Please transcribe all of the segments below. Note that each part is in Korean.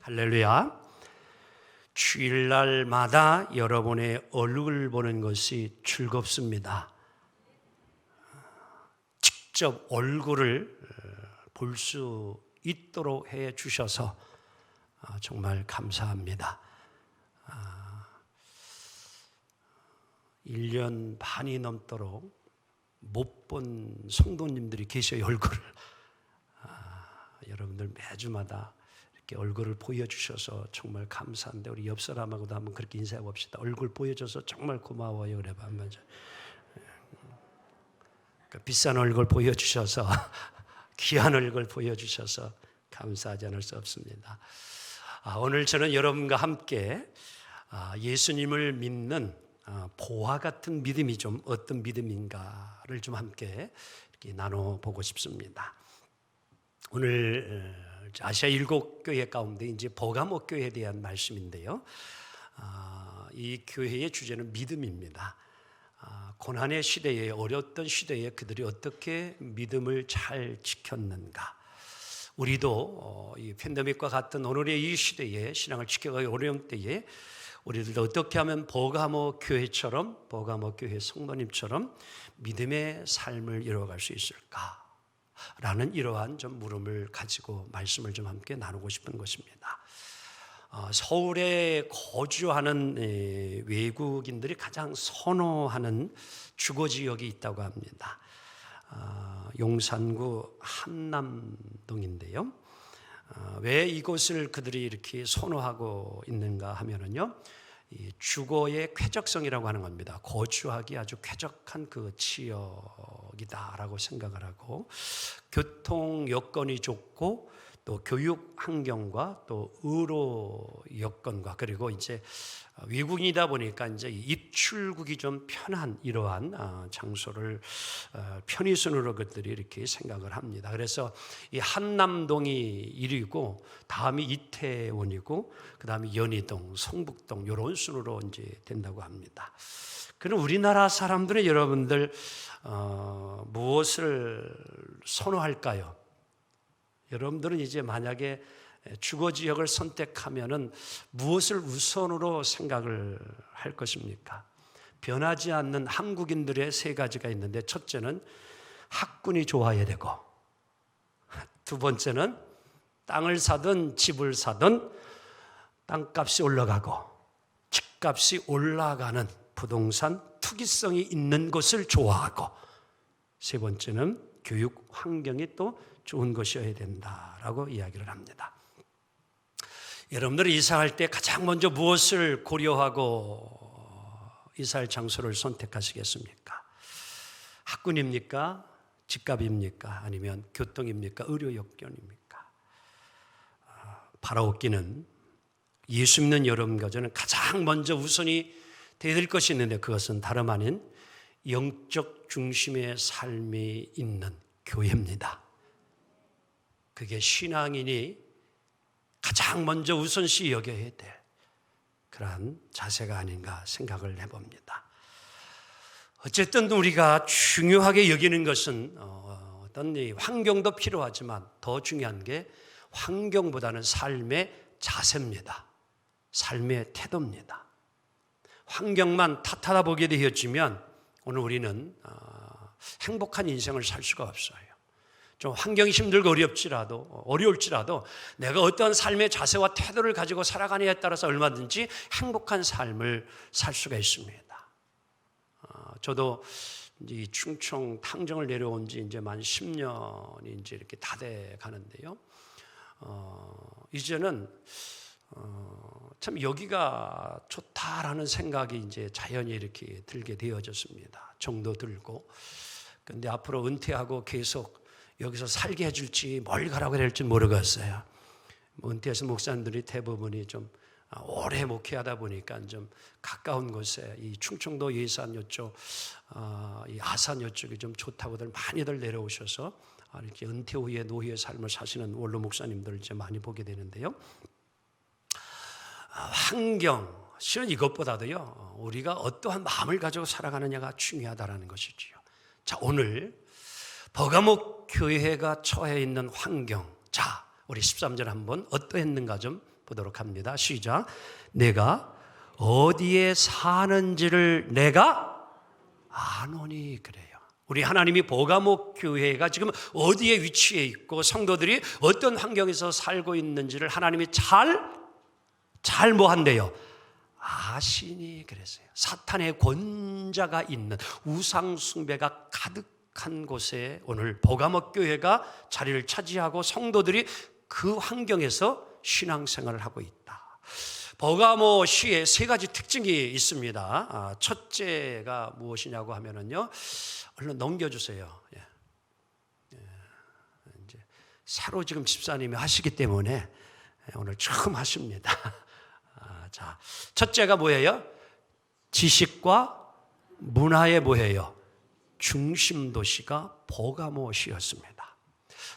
할렐루야. 주일날마다 여러분의 얼굴 보는 것이 즐겁습니다. 직접 얼굴을 볼 수 있도록 해 주셔서 정말 감사합니다. 1년 반이 넘도록 못 본 성도님들이 계셔요. 얼굴을 여러분들 매주마다 이렇게 얼굴을 보여주셔서 정말 감사한데, 우리 옆 사람하고도 한번 그렇게 인사해 봅시다. 얼굴 보여줘서 정말 고마워요. 그래 봐. 비싼 얼굴 보여주셔서 귀한 얼굴 보여주셔서 감사하지 않을 수 없습니다. 오늘 저는 여러분과 함께 예수님을 믿는 보화 같은 믿음이 좀 어떤 믿음인가를 좀 함께 이렇게 나눠보고 싶습니다. 오늘 아시아 7교회 가운데 이제 버가모 교회에 대한 말씀인데요. 이 교회의 주제는 믿음입니다. 고난의 시대에, 어려웠던 시대에 그들이 어떻게 믿음을 잘 지켰는가. 우리도 이 팬데믹과 같은 오늘의 이 시대에 신앙을 지켜가기 어려운 때에 우리들도 어떻게 하면 버가모 교회처럼, 버가모 교회 성도님처럼 믿음의 삶을 이루어갈 수 있을까? 라는 이러한 좀 물음을 가지고 말씀을 좀 함께 나누고 싶은 것입니다. 서울에 거주하는 외국인들이 가장 선호하는 주거지역이 있다고 합니다. 용산구 한남동인데요. 왜 이곳을 그들이 이렇게 선호하고 있는가 하면은요, 이 주거의 쾌적성이라고 하는 겁니다. 거주하기 아주 쾌적한 그 지역이다라고 생각을 하고, 교통 여건이 좋고 또 교육 환경과 또 의료 여건과, 그리고 이제 외국인이다 보니까 이제 입출국이 좀 편한 이러한 장소를 편의순으로 그들이 이렇게 생각을 합니다. 그래서 이 한남동이 1위고, 다음이 이태원이고, 그 다음이 연희동, 성북동 이런 순으로 이제 된다고 합니다. 그럼 우리나라 사람들은 여러분들 무엇을 선호할까요? 여러분들은 이제 만약에 주거지역을 선택하면은 무엇을 우선으로 생각을 할 것입니까? 변하지 않는 한국인들의 세 가지가 있는데, 첫째는 학군이 좋아야 되고, 두 번째는 땅을 사든 집을 사든 땅값이 올라가고 집값이 올라가는 부동산 투기성이 있는 것을 좋아하고, 세 번째는 교육 환경이 또 좋은 것이어야 된다라고 이야기를 합니다. 여러분들이 이사할 때 가장 먼저 무엇을 고려하고 이사할 장소를 선택하시겠습니까? 학군입니까? 집값입니까? 아니면 교통입니까? 의료 여건입니까? 바라옵기는 예수 믿는 여러분과 저는 가장 먼저 우선이 되어야 될 것이 있는데, 그것은 다름 아닌 영적 중심의 삶이 있는 교회입니다. 그게 신앙인이 가장 먼저 우선시 여겨야 될 그러한 자세가 아닌가 생각을 해봅니다. 어쨌든 우리가 중요하게 여기는 것은 어떤 환경도 필요하지만 더 중요한 게 환경보다는 삶의 자세입니다. 삶의 태도입니다. 환경만 탓하다 보게 되어지면 오늘 우리는 행복한 인생을 살 수가 없어요. 좀 환경이 힘들고 어려울지라도 내가 어떤 삶의 자세와 태도를 가지고 살아가느냐에 따라서 얼마든지 행복한 삶을 살 수가 있습니다. 저도 이제 충청 탕정을 내려온 지 이제 만 10년이 이제 이렇게 다 돼 가는데요. 이제는 참 여기가 좋다라는 생각이 이제 자연히 이렇게 들게 되어졌습니다. 정도 들고. 근데 앞으로 은퇴하고 계속 여기서 살게 해줄지 뭘 가라고 해야 될지 모르겠어요. 은퇴해서 목사님들이 대부분이 좀 오래 목회하다 보니까 좀 가까운 곳에 이 충청도 예산 이쪽, 이 아산 이쪽이 좀 좋다고들 많이들 내려오셔서 이렇게 은퇴 후에 노후의 삶을 사시는 원로 목사님들을 이제 많이 보게 되는데요. 환경, 실은 이것보다도요, 우리가 어떠한 마음을 가지고 살아가느냐가 중요하다는 것이지요. 자, 오늘 버가모 교회가 처해 있는 환경, 자, 우리 13절 한번 어떠했는가 좀 보도록 합니다. 시작. 내가 어디에 사는지를 내가 아노니. 그래요. 우리 하나님이 버가모 교회가 지금 어디에 위치해 있고 성도들이 어떤 환경에서 살고 있는지를 하나님이 잘 뭐한대요? 아시니. 그랬어요. 사탄의 권자가 있는 우상 숭배가 가득한 곳에 오늘 버가모 교회가 자리를 차지하고 성도들이 그 환경에서 신앙생활을 하고 있다. 버가모 시에 세 가지 특징이 있습니다. 첫째가 무엇이냐고 하면은요, 얼른 넘겨주세요. 이제 새로 지금 집사님이 하시기 때문에 오늘 처음 하십니다. 자, 첫째가 뭐예요? 지식과 문화의 뭐예요? 중심 도시가 버가모시였습니다.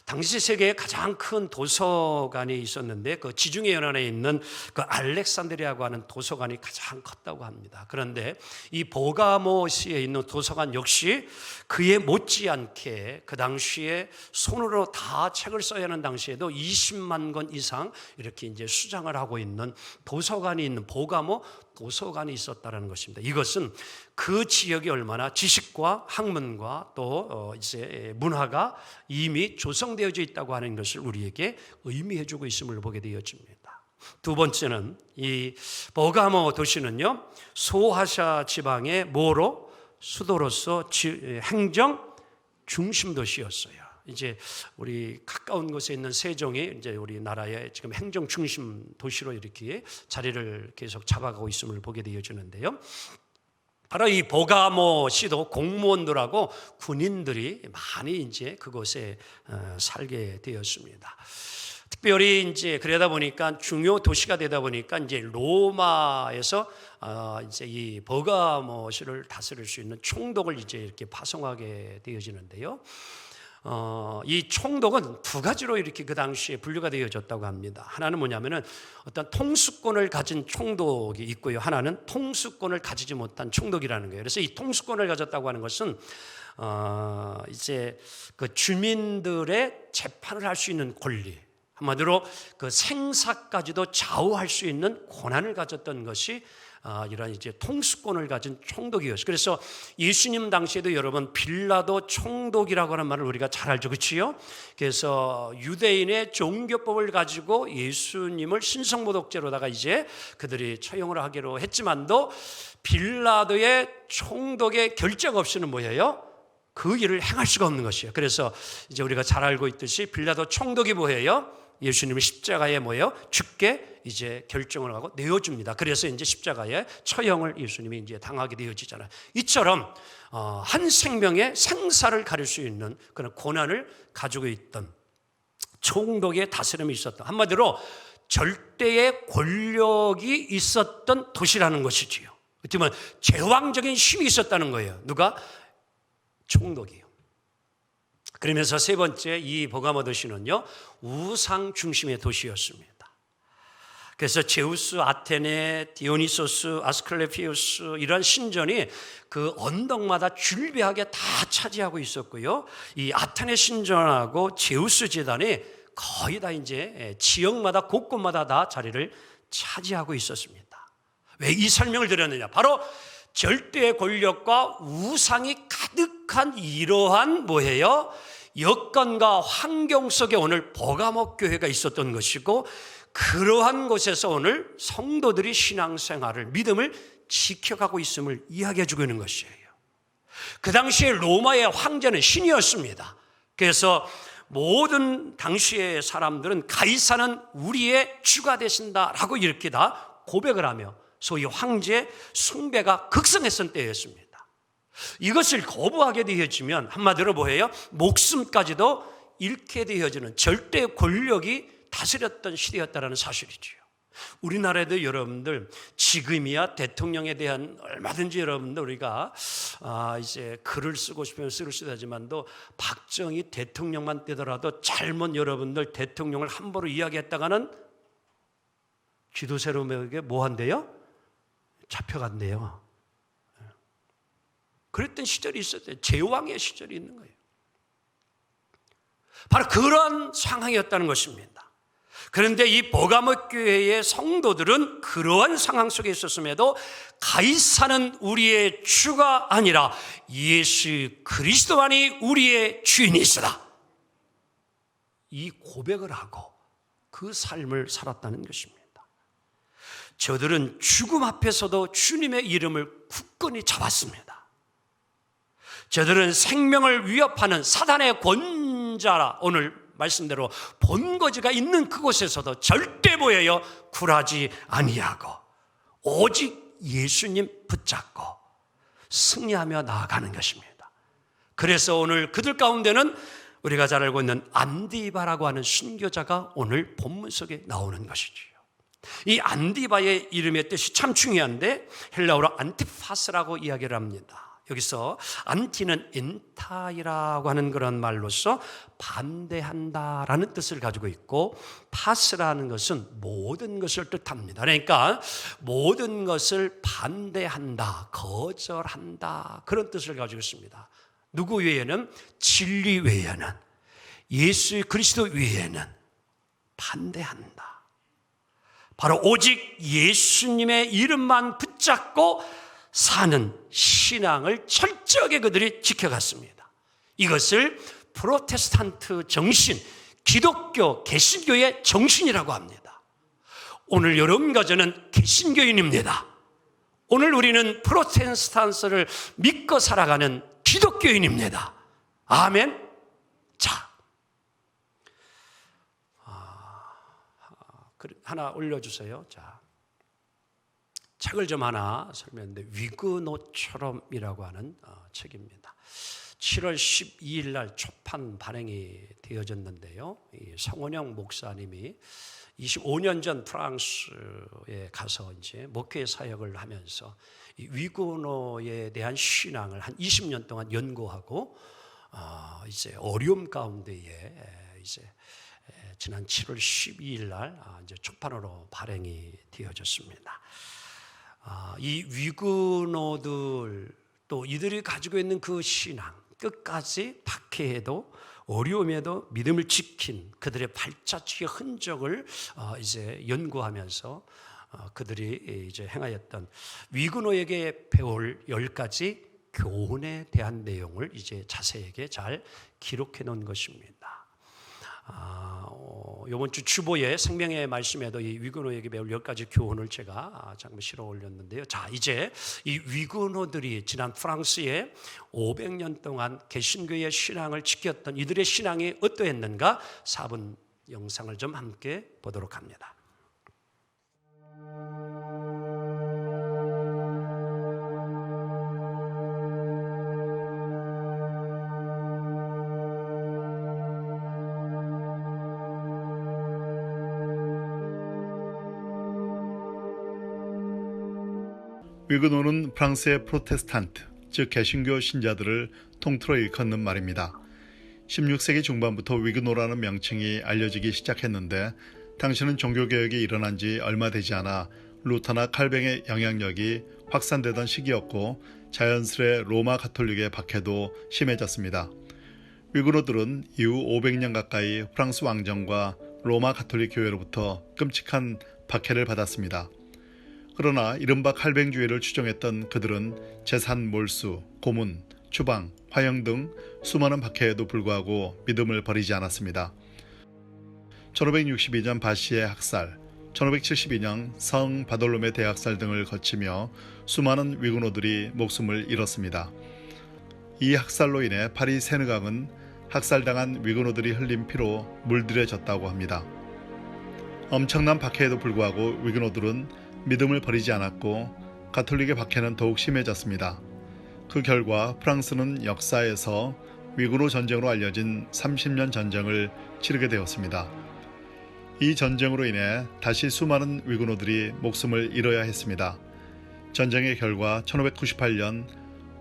당시 세계에 가장 큰 도서관이 있었는데 그 지중해 연안에 있는 그 알렉산드리아고 하는 도서관이 가장 컸다고 합니다. 그런데 이 버가모시에 있는 도서관 역시 그에 못지않게 그 당시에 손으로 다 책을 써야 하는 당시에도 20만 권 이상 이렇게 이제 수장을 하고 있는 도서관이 있는 버가모 도서관이 있었다는 것입니다. 이것은 그 지역이 얼마나 지식과 학문과 또 이제 문화가 이미 조성되어져 있다고 하는 것을 우리에게 의미해주고 있음을 보게 되어집니다. 두 번째는 이 버가모 도시는요, 소아시아 지방의 뭐로 수도로서 행정 중심 도시였어요. 이제 우리 가까운 곳에 있는 세종이 이제 우리나라의 지금 행정 중심 도시로 이렇게 자리를 계속 잡아가고 있음을 보게 되어지는데요. 바로 이 버가모시도 공무원들하고 군인들이 많이 이제 그곳에 살게 되었습니다. 특별히 이제 그러다 보니까 중요 도시가 되다 보니까 이제 로마에서 이제 이 버가모시를 다스릴 수 있는 총독을 이제 이렇게 파송하게 되어지는데요. 이 총독은 두 가지로 이렇게 그 당시에 분류가 되어졌다고 합니다. 하나는 뭐냐면은 어떤 통수권을 가진 총독이 있고요. 하나는 통수권을 가지지 못한 총독이라는 거예요. 그래서 이 통수권을 가졌다고 하는 것은 이제 그 주민들의 재판을 할 수 있는 권리, 한마디로 그 생사까지도 좌우할 수 있는 권한을 가졌던 것이 이런 이제 통수권을 가진 총독이었어요. 그래서 예수님 당시에도 여러분 빌라도 총독이라고 하는 말을 우리가 잘 알죠, 그렇지요? 그래서 유대인의 종교법을 가지고 예수님을 신성모독죄로다가 이제 그들이 처형을 하기로 했지만도 빌라도의 총독의 결정 없이는 뭐예요? 그 일을 행할 수가 없는 것이에요. 그래서 이제 우리가 잘 알고 있듯이 빌라도 총독이 뭐예요? 예수님을 십자가에 뭐예요? 죽게 이제 결정을 하고 내어줍니다. 그래서 이제 십자가에 처형을 예수님이 이제 당하게 되어지잖아요. 이처럼 한 생명의 생사를 가릴 수 있는 그런 권한을 가지고 있던 총독의 다스림이 있었던, 한마디로 절대의 권력이 있었던 도시라는 것이지요. 어떻게 보면 제왕적인 힘이 있었다는 거예요. 누가? 총독이요. 그러면서 세 번째 이 버가모 도시는요, 우상 중심의 도시였습니다. 그래서 제우스, 아테네, 디오니소스, 아스클레피우스 이런 신전이 그 언덕마다 줄비하게 다 차지하고 있었고요. 이 아테네 신전하고 제우스 제단이 거의 다 이제 지역마다 곳곳마다 다 자리를 차지하고 있었습니다. 왜 이 설명을 드렸느냐? 바로 절대의 권력과 우상이 가득한 이러한 뭐예요? 여건과 환경 속에 오늘 버가모 교회가 있었던 것이고, 그러한 곳에서 오늘 성도들이 신앙생활을, 믿음을 지켜가고 있음을 이야기해 주고 있는 것이에요. 그 당시에 로마의 황제는 신이었습니다. 그래서 모든 당시의 사람들은 가이사는 우리의 주가 되신다라고 이렇게 다 고백을 하며 소위 황제 숭배가 극성했던 때였습니다. 이것을 거부하게 되어지면 한마디로 뭐예요? 목숨까지도 잃게 되어지는 절대 권력이 다스렸던 시대였다는 사실이지요. 우리나라에도 여러분들 지금이야 대통령에 대한 얼마든지 여러분들 우리가 이제 글을 쓰고 싶으면 쓸 수도 하지만도 박정희 대통령만 되더라도 잘못 여러분들 대통령을 함부로 이야기했다가는 쥐도새로에게 뭐 한대요? 잡혀간대요. 그랬던 시절이 있었대요. 제왕의 시절이 있는 거예요. 바로 그런 상황이었다는 것입니다. 그런데 이 버가모 교회의 성도들은 그러한 상황 속에 있었음에도 가이사는 우리의 주가 아니라 예수 그리스도만이 우리의 주인이시다, 이 고백을 하고 그 삶을 살았다는 것입니다. 저들은 죽음 앞에서도 주님의 이름을 굳건히 잡았습니다. 저들은 생명을 위협하는 사단의 권자라, 오늘 말씀대로 본거지가 있는 그곳에서도 절대 보여요 굴하지 아니하고 오직 예수님 붙잡고 승리하며 나아가는 것입니다. 그래서 오늘 그들 가운데는 우리가 잘 알고 있는 안디바라고 하는 순교자가 오늘 본문 속에 나오는 것이지요. 이 안디바의 이름의 뜻이 참 중요한데 헬라어로 안티파스라고 이야기를 합니다. 여기서 안티는 엔타이라고 하는 그런 말로서 반대한다라는 뜻을 가지고 있고, 파스라는 것은 모든 것을 뜻합니다. 그러니까 모든 것을 반대한다, 거절한다, 그런 뜻을 가지고 있습니다. 누구 외에는? 진리 외에는, 예수 그리스도 외에는 반대한다. 바로 오직 예수님의 이름만 붙잡고 사는 신앙을 철저하게 그들이 지켜갔습니다. 이것을 프로테스탄트 정신, 기독교 개신교의 정신이라고 합니다. 오늘 여러분과 저는 개신교인입니다. 오늘 우리는 프로테스탄트를 믿고 살아가는 기독교인입니다. 아멘. 자, 하나 올려주세요. 자, 책을 좀 하나 설명했는데 위그노처럼이라고 하는 책입니다. 7월 12일 날 초판 발행이 되어졌는데요. 이 성원영 목사님이 25년 전 프랑스에 가서 이제 목회 사역을 하면서 이 위그노에 대한 신앙을 한 20년 동안 연구하고 이제 어려움 가운데에 이제 지난 7월 12일 날 이제 초판으로 발행이 되어졌습니다. 이 위그노들 또 이들이 가지고 있는 그 신앙, 끝까지 박해에도 어려움에도 믿음을 지킨 그들의 발자취의 흔적을 이제 연구하면서 그들이 이제 행하였던 위그노에게 배울 10가지 교훈에 대한 내용을 이제 자세하게 잘 기록해 놓은 것입니다. 이번 주 주보의 생명의 말씀에도 이 위그노에게 배울 10가지 교훈을 제가 잠깐 실어 올렸는데요. 자, 이제 이 위그노들이 지난 프랑스에 500년 동안 개신교의 신앙을 지켰던 이들의 신앙이 어떠했는가 4분 영상을 좀 함께 보도록 합니다. 위그노는 프랑스의 프로테스탄트, 즉 개신교 신자들을 통틀어 일컫는 말입니다. 16세기 중반부터 위그노라는 명칭이 알려지기 시작했는데 당시는 종교개혁이 일어난 지 얼마 되지 않아 루터나 칼뱅의 영향력이 확산되던 시기였고 자연스레 로마 가톨릭의 박해도 심해졌습니다. 위그노들은 이후 500년 가까이 프랑스 왕정과 로마 가톨릭 교회로부터 끔찍한 박해를 받았습니다. 그러나 이른바 칼뱅주의를 추종했던 그들은 재산 몰수, 고문, 추방, 화형 등 수많은 박해에도 불구하고 믿음을 버리지 않았습니다. 1562년 바시의 학살, 1572년 성 바돌롬의 대학살 등을 거치며 수많은 위그노들이 목숨을 잃었습니다. 이 학살로 인해 파리 세느강은 학살당한 위그노들이 흘린 피로 물들여졌다고 합니다. 엄청난 박해에도 불구하고 위그노들은 믿음을 버리지 않았고 가톨릭의 박해는 더욱 심해졌습니다. 그 결과 프랑스는 역사에서 위그노 전쟁으로 알려진 30년 전쟁을 치르게 되었습니다. 이 전쟁으로 인해 다시 수많은 위그노들이 목숨을 잃어야 했습니다. 전쟁의 결과 1598년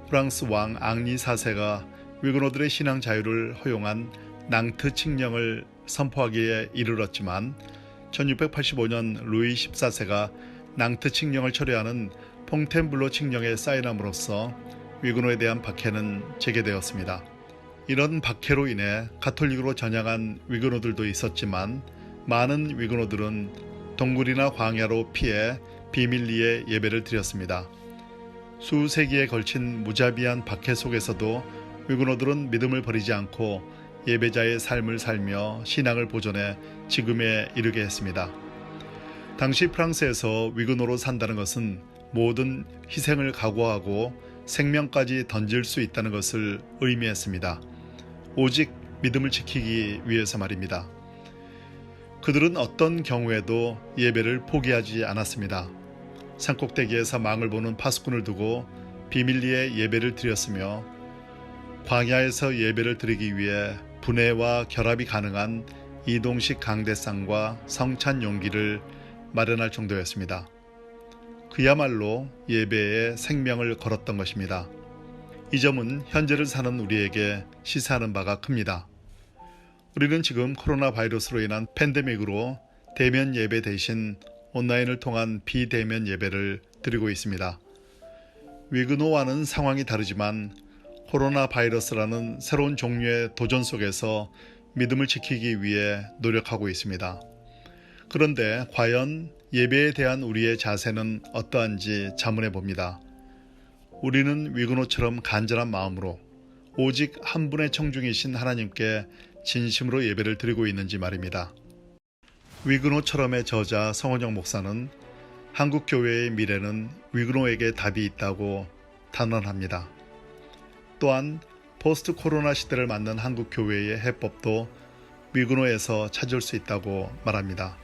프랑스 왕 앙리 4세가 위그노들의 신앙 자유를 허용한 낭트 칙령을 선포하기에 이르렀지만 1685년 루이 14세가 낭트 칙령을 철회하는 퐁텐블로 칙령에 사인함으로써 위그노에 대한 박해는 재개되었습니다. 이런 박해로 인해 가톨릭으로 전향한 위그노들도 있었지만 많은 위근호들은 동굴이나 광야로 피해 비밀리에 예배를 드렸습니다. 수세기에 걸친 무자비한 박해 속에서도 위근호들은 믿음을 버리지 않고 예배자의 삶을 살며 신앙을 보존해 지금에 이르게 했습니다. 당시 프랑스에서 위근호로 산다는 것은 모든 희생을 각오하고 생명까지 던질 수 있다는 것을 의미했습니다. 오직 믿음을 지키기 위해서 말입니다. 그들은 어떤 경우에도 예배를 포기하지 않았습니다. 산꼭대기에서 망을 보는 파수꾼을 두고 비밀리에 예배를 드렸으며 광야에서 예배를 드리기 위해 분해와 결합이 가능한 이동식 강대상과 성찬 용기를 마련할 정도였습니다. 그야말로 예배에 생명을 걸었던 것입니다. 이 점은 현재를 사는 우리에게 시사하는 바가 큽니다. 우리는 지금 코로나 바이러스로 인한 팬데믹으로 대면 예배 대신 온라인을 통한 비대면 예배를 드리고 있습니다. 위근호와는 상황이 다르지만 코로나 바이러스라는 새로운 종류의 도전 속에서 믿음을 지키기 위해 노력하고 있습니다. 그런데 과연 예배에 대한 우리의 자세는 어떠한지 자문해 봅니다. 우리는 위근호처럼 간절한 마음으로 오직 한 분의 청중이신 하나님께 진심으로 예배를 드리고 있는지 말입니다. 위근호처럼의 저자 성원영 목사는 한국 교회의 미래는 위근호에게 답이 있다고 단언합니다. 또한 포스트 코로나 시대를 맞는 한국 교회의 해법도 위근호에서 찾을 수 있다고 말합니다.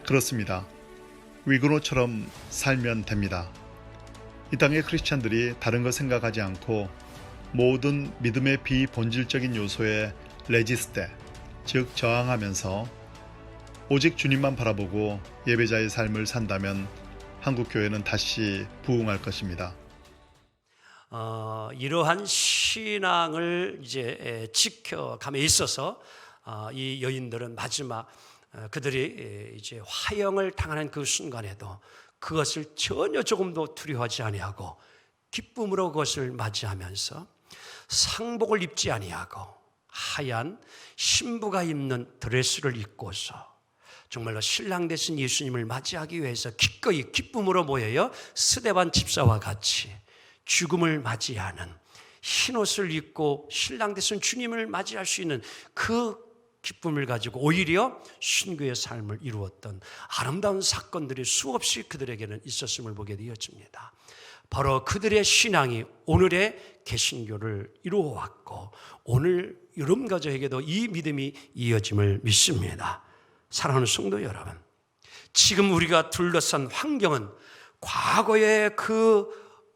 그렇습니다. 위근호처럼 살면 됩니다. 이 땅의 크리스찬들이 다른 거 생각하지 않고 모든 믿음의 비본질적인 요소에 레지스테, 즉 저항하면서 오직 주님만 바라보고 예배자의 삶을 산다면 한국 교회는 다시 부흥할 것입니다. 이러한 신앙을 이제 지켜감에 있어서 이 여인들은 마지막 그들이 이제 화형을 당하는 그 순간에도 그것을 전혀 조금도 두려워하지 아니하고 기쁨으로 그것을 맞이하면서 상복을 입지 아니하고 하얀 신부가 입는 드레스를 입고서 정말로 신랑 되신 예수님을 맞이하기 위해서 기꺼이 기쁨으로 모여요. 스데반 집사와 같이 죽음을 맞이하는 흰옷을 입고 신랑 되신 주님을 맞이할 수 있는 그 기쁨을 가지고 오히려 순교의 삶을 이루었던 아름다운 사건들이 수없이 그들에게는 있었음을 보게 되어집니다. 바로 그들의 신앙이 오늘의 개신교를 이루어왔고 오늘 여러분 가족에게도 이 믿음이 이어짐을 믿습니다. 사랑하는 성도 여러분, 지금 우리가 둘러싼 환경은 과거의 그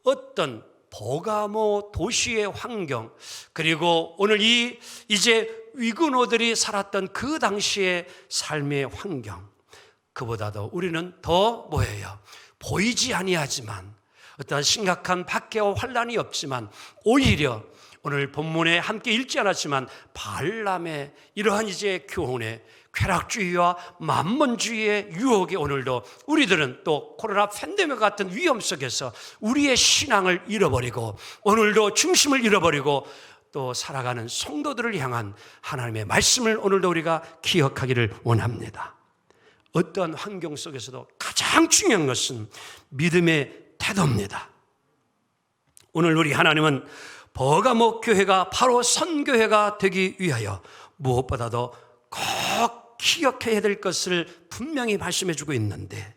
어떤 버가모 도시의 환경, 그리고 오늘 이제 위근호들이 살았던 그 당시의 삶의 환경, 그보다도 우리는 더 뭐예요? 보이지 아니하지만 어떠한 심각한 박해와 환란이 없지만 오히려 오늘 본문에 함께 읽지 않았지만 발람의 이러한 이제 교훈에 쾌락주의와 만몬주의의 유혹에 오늘도 우리들은 또 코로나 팬데믹 같은 위험 속에서 우리의 신앙을 잃어버리고 오늘도 중심을 잃어버리고 또 살아가는 성도들을 향한 하나님의 말씀을 오늘도 우리가 기억하기를 원합니다. 어떠한 환경 속에서도 가장 중요한 것은 믿음의 태도입니다. 오늘 우리 하나님은 버가모 교회가 바로 선교회가 되기 위하여 무엇보다도 꼭 기억해야 될 것을 분명히 말씀해 주고 있는데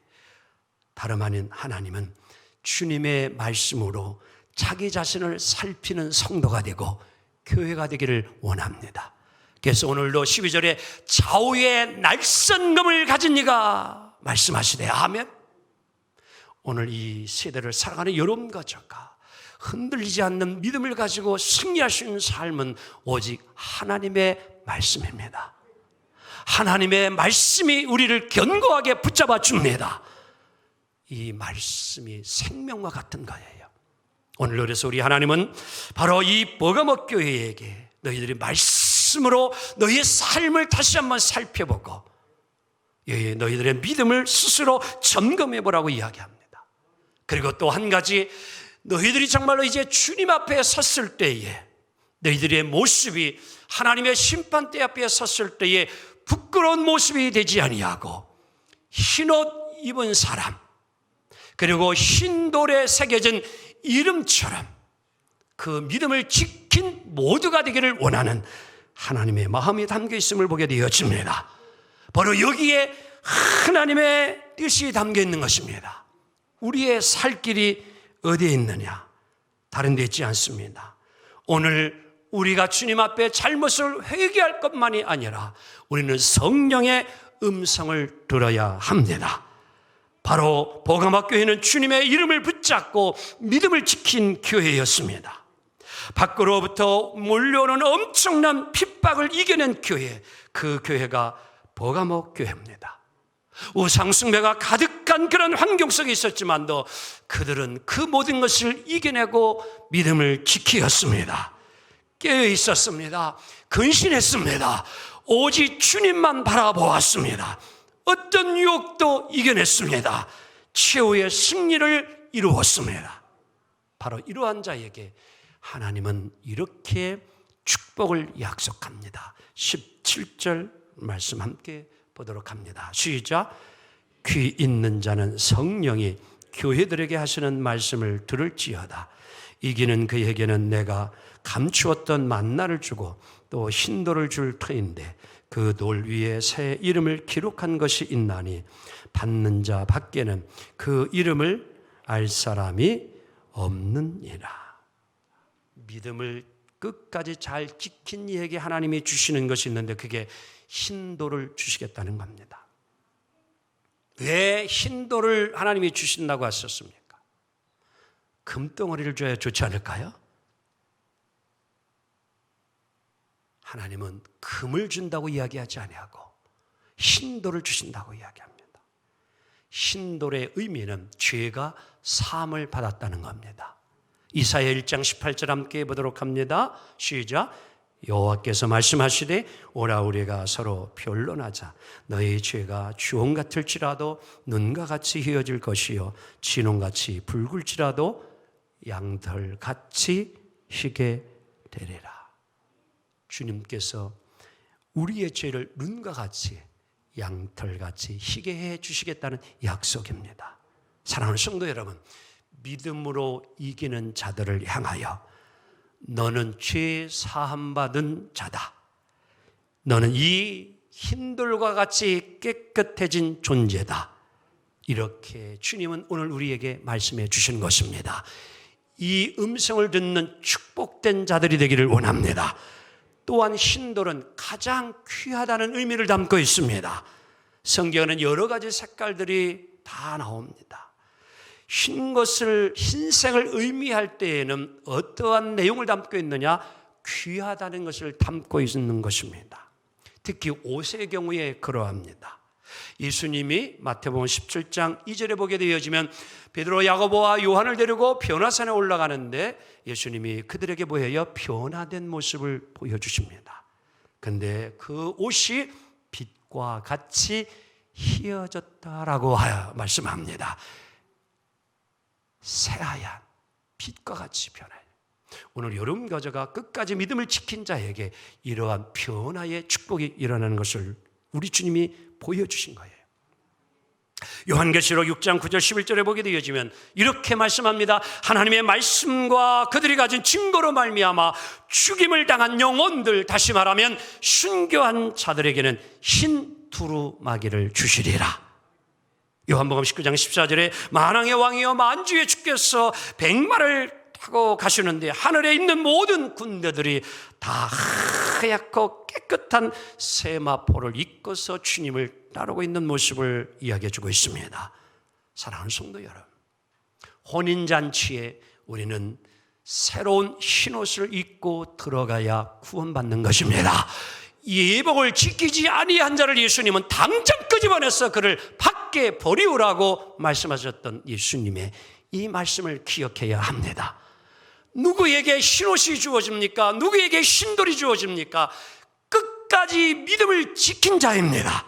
다름 아닌 하나님은 주님의 말씀으로 자기 자신을 살피는 성도가 되고 교회가 되기를 원합니다. 그래서 오늘도 12절에 좌우의 날선검을 가진 이가 말씀하시되 아멘. 오늘 이 세대를 살아가는 여러분과 저가 흔들리지 않는 믿음을 가지고 승리할 수 있는 삶은 오직 하나님의 말씀입니다. 하나님의 말씀이 우리를 견고하게 붙잡아 줍니다. 이 말씀이 생명과 같은 거예요. 오늘 그래서 우리 하나님은 바로 이 버가모 교회에게 너희들이 말씀으로 너희의 삶을 다시 한번 살펴보고 너희들의 믿음을 스스로 점검해 보라고 이야기합니다. 그리고 또 한 가지, 너희들이 정말로 이제 주님 앞에 섰을 때에 너희들의 모습이 하나님의 심판대 앞에 섰을 때에 부끄러운 모습이 되지 아니하고 흰옷 입은 사람, 그리고 흰돌에 새겨진 이름처럼 그 믿음을 지킨 모두가 되기를 원하는 하나님의 마음이 담겨 있음을 보게 되어집니다. 바로 여기에 하나님의 뜻이 담겨 있는 것입니다. 우리의 살 길이 어디에 있느냐? 다른 데 있지 않습니다. 오늘 우리가 주님 앞에 잘못을 회개할 것만이 아니라 우리는 성령의 음성을 들어야 합니다. 바로 보가마 교회는 주님의 이름을 붙잡고 믿음을 지킨 교회였습니다. 밖으로부터 몰려오는 엄청난 핍박을 이겨낸 교회, 그 교회가 보가모 교회입니다. 우상숭배가 가득한 그런 환경 속에 있었지만도 그들은 그 모든 것을 이겨내고 믿음을 지키었습니다. 깨어 있었습니다. 근신했습니다. 오직 주님만 바라보았습니다. 어떤 유혹도 이겨냈습니다. 최후의 승리를 이루었습니다. 바로 이러한 자에게 하나님은 이렇게 축복을 약속합니다. 17절 말씀 함께 보도록 합니다. 시작. 귀 있는 자는 성령이 교회들에게 하시는 말씀을 들을지어다. 이기는 그에게는 내가 감추었던 만나를 주고 또 흰돌을 줄 터인데 그 돌 위에 새 이름을 기록한 것이 있나니 받는 자 밖에는 그 이름을 알 사람이 없느니라. 믿음을 끝까지 잘 지킨 이에게 하나님이 주시는 것이 있는데 그게 흰돌을 주시겠다는 겁니다. 왜 흰돌을 하나님이 주신다고 하셨습니까? 금덩어리를 줘야 좋지 않을까요? 하나님은 금을 준다고 이야기하지 아니하고 흰돌을 주신다고 이야기합니다. 흰돌의 의미는 죄가 사함을 받았다는 겁니다. 이사야 1장 18절 함께 보도록 합니다. 시작. 여호와께서 말씀하시되 오라 우리가 서로 변론하자. 너희 죄가 주홍 같을지라도 눈과 같이 희어질 것이요 진홍같이 붉을지라도 양털같이 희게 되리라. 주님께서 우리의 죄를 눈과 같이 양털같이 희게 해 주시겠다는 약속입니다. 사랑하는 성도 여러분, 믿음으로 이기는 자들을 향하여 너는 죄 사함 받은 자다. 너는 이 흰돌과 같이 깨끗해진 존재다. 이렇게 주님은 오늘 우리에게 말씀해 주신 것입니다. 이 음성을 듣는 축복된 자들이 되기를 원합니다. 또한 흰돌은 가장 귀하다는 의미를 담고 있습니다. 성경에는 여러 가지 색깔들이 다 나옵니다. 흰색을 의미할 때에는 어떠한 내용을 담고 있느냐? 귀하다는 것을 담고 있는 것입니다. 특히 옷의 경우에 그러합니다. 예수님이 마태복음 17장 2절에 보게 되어지면 베드로, 야고보와 요한을 데리고 변화산에 올라가는데 예수님이 그들에게 뭐예요? 변화된 모습을 보여주십니다. 그런데 그 옷이 빛과 같이 희어졌다라고 말씀합니다. 새하얀 빛과 같이 변화해요. 오늘 여름 겨자가 끝까지 믿음을 지킨 자에게 이러한 변화의 축복이 일어나는 것을 우리 주님이 보여주신 거예요. 요한계시록 6장 9절 11절에 보게 되어지면 이렇게 말씀합니다. 하나님의 말씀과 그들이 가진 증거로 말미암아 죽임을 당한 영혼들, 다시 말하면 순교한 자들에게는 흰 두루마기를 주시리라. 요한복음 19장 14절에 만왕의 왕이여 만주의 주께서 백마를 타고 가시는데 하늘에 있는 모든 군대들이 다 하얗고 깨끗한 세마포를 입고서 주님을 따르고 있는 모습을 이야기해 주고 있습니다. 사랑하는 성도 여러분, 혼인잔치에 우리는 새로운 흰옷을 입고 들어가야 구원받는 것입니다. 예복을 지키지 아니한 자를 예수님은 당장 끄집어내서 그를 밖에 버리우라고 말씀하셨던 예수님의 이 말씀을 기억해야 합니다. 누구에게 흰옷이 주어집니까? 누구에게 흰돌이 주어집니까? 끝까지 믿음을 지킨 자입니다.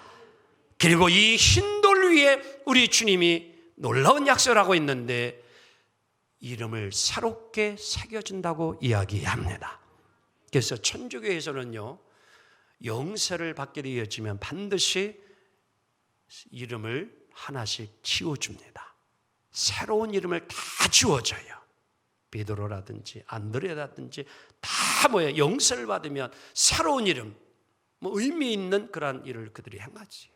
그리고 이 흰돌 위에 우리 주님이 놀라운 약속을 하고 있는데 이름을 새롭게 새겨준다고 이야기합니다. 그래서 천주교에서는요, 영세를 받게 되어지면 반드시 이름을 하나씩 지어줍니다. 새로운 이름을 다 지어줘요. 베드로라든지 안드레라든지 다 뭐예요? 영세를 받으면 새로운 이름, 뭐 의미 있는 그러한 일을 그들이 행하지요.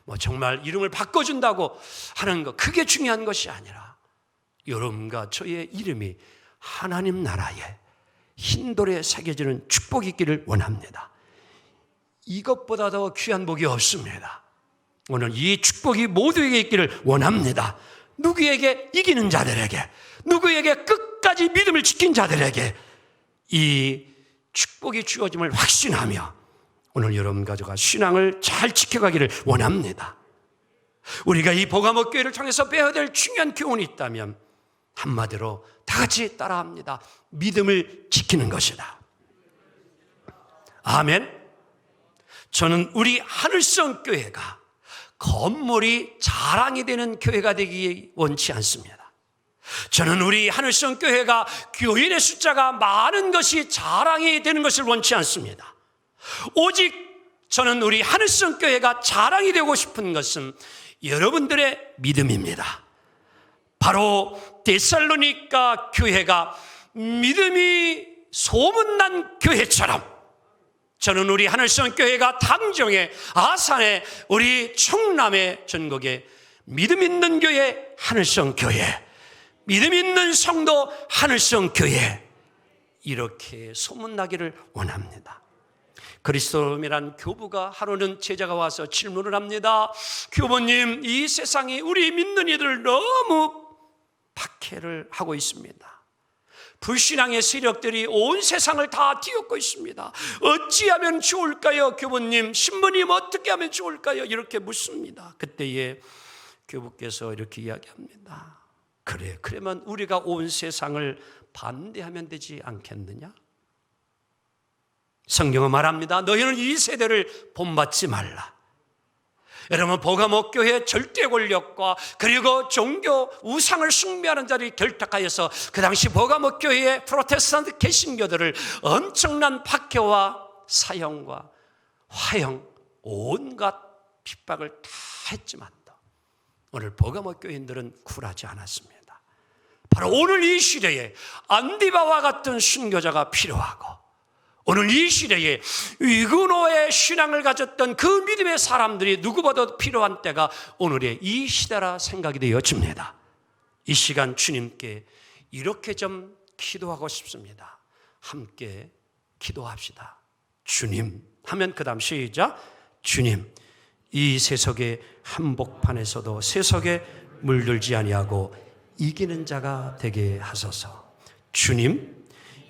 뭐 정말 이름을 바꿔준다고 하는 것, 그게 중요한 것이 아니라 여러분과 저의 이름이 하나님 나라에 흰돌에 새겨지는 축복이 있기를 원합니다. 이것보다 더 귀한 복이 없습니다. 오늘 이 축복이 모두에게 있기를 원합니다. 누구에게? 이기는 자들에게, 누구에게? 끝까지 믿음을 지킨 자들에게 이 축복이 주어짐을 확신하며 오늘 여러분 가족과 신앙을 잘 지켜가기를 원합니다. 우리가 이 보가모 교회를 통해서 배워야 될 중요한 교훈이 있다면 한마디로 다 같이 따라합니다. 믿음을 지키는 것이다. 아멘. 저는 우리 하늘성 교회가 건물이 자랑이 되는 교회가 되기 원치 않습니다. 저는 우리 하늘성 교회가 교인의 숫자가 많은 것이 자랑이 되는 것을 원치 않습니다. 오직 저는 우리 하늘성 교회가 자랑이 되고 싶은 것은 여러분들의 믿음입니다. 바로 데살로니가 교회가 믿음이 소문난 교회처럼 저는 우리 하늘성 교회가 당정에, 아산에, 우리 충남의 전국에 믿음 있는 교회 하늘성 교회, 믿음 있는 성도 하늘성 교회, 이렇게 소문나기를 원합니다. 그리스도인이란 교부가 하루는 제자가 와서 질문을 합니다. 교부님, 이 세상에 우리 믿는 이들을 너무 박해를 하고 있습니다. 불신앙의 세력들이 온 세상을 다 뒤엎고 있습니다. 어찌하면 좋을까요? 교부님, 신부님 어떻게 하면 좋을까요? 이렇게 묻습니다. 그때에 교부께서 이렇게 이야기합니다. 그래, 그러면 우리가 온 세상을 반대하면 되지 않겠느냐? 성경은 말합니다. 너희는 이 세대를 본받지 말라. 여러분, 보가모 교회 절대 권력과 그리고 종교 우상을 숭배하는 자들이 결탁하여서 그 당시 보가모 교회의 프로테스탄트 개신교들을 엄청난 박해와 사형과 화형, 온갖 핍박을 다 했지만도 오늘 보가모 교인들은 굴하지 않았습니다. 바로 오늘 이 시대에 안디바와 같은 순교자가 필요하고, 오늘 이 시대에 위그노의 신앙을 가졌던 그 믿음의 사람들이 누구보다도 필요한 때가 오늘의 이 시대라 생각이 되어집니다. 이 시간 주님께 이렇게 좀 기도하고 싶습니다. 함께 기도합시다. 주님 하면 그 다음 시작. 주님, 이 세속의 한복판에서도 세속에 물들지 아니하고 이기는 자가 되게 하소서. 주님,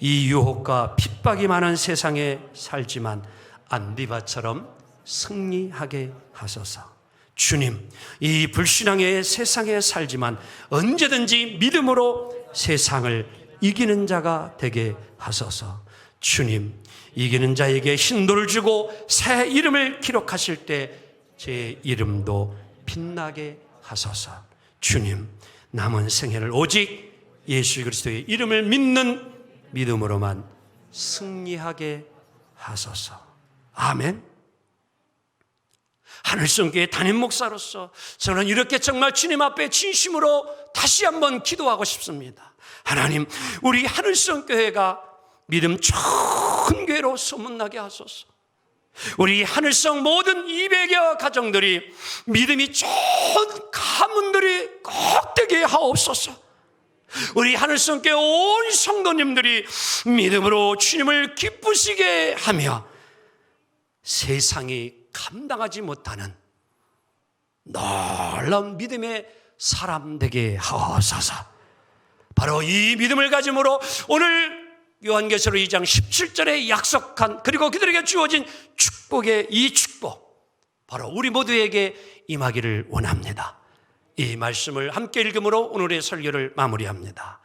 이 유혹과 핍박이 많은 세상에 살지만 안디바처럼 승리하게 하소서. 주님, 이 불신앙의 세상에 살지만 언제든지 믿음으로 세상을 이기는 자가 되게 하소서. 주님, 이기는 자에게 신도를 주고 새 이름을 기록하실 때 제 이름도 빛나게 하소서. 주님, 남은 생애를 오직 예수 그리스도의 이름을 믿는 믿음으로만 승리하게 하소서. 아멘. 하늘성교회 담임 목사로서 저는 이렇게 정말 주님 앞에 진심으로 다시 한번 기도하고 싶습니다. 하나님, 우리 하늘성교회가 믿음 좋은 교회로 소문나게 하소서. 우리 하늘성 모든 200여 가정들이 믿음이 좋은 가문들이 꼭 되게 하옵소서. 우리 하늘성교회 온 성도님들이 믿음으로 주님을 기쁘시게 하며 세상이 감당하지 못하는 놀라운 믿음의 사람 되게 하옵소서. 바로 이 믿음을 가짐으로 오늘 요한계시록 2장 17절에 약속한, 그리고 그들에게 주어진 축복의 이 축복, 바로 우리 모두에게 임하기를 원합니다. 이 말씀을 함께 읽음으로 오늘의 설교를 마무리합니다.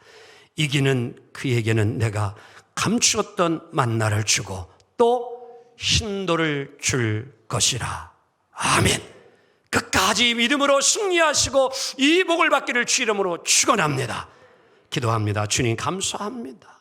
이기는 그에게는 내가 감추었던 만나를 주고 또 신도를 줄 것이라. 아멘. 끝까지 믿음으로 승리하시고 이 복을 받기를 주 이름으로 축원합니다. 기도합니다. 주님 감사합니다.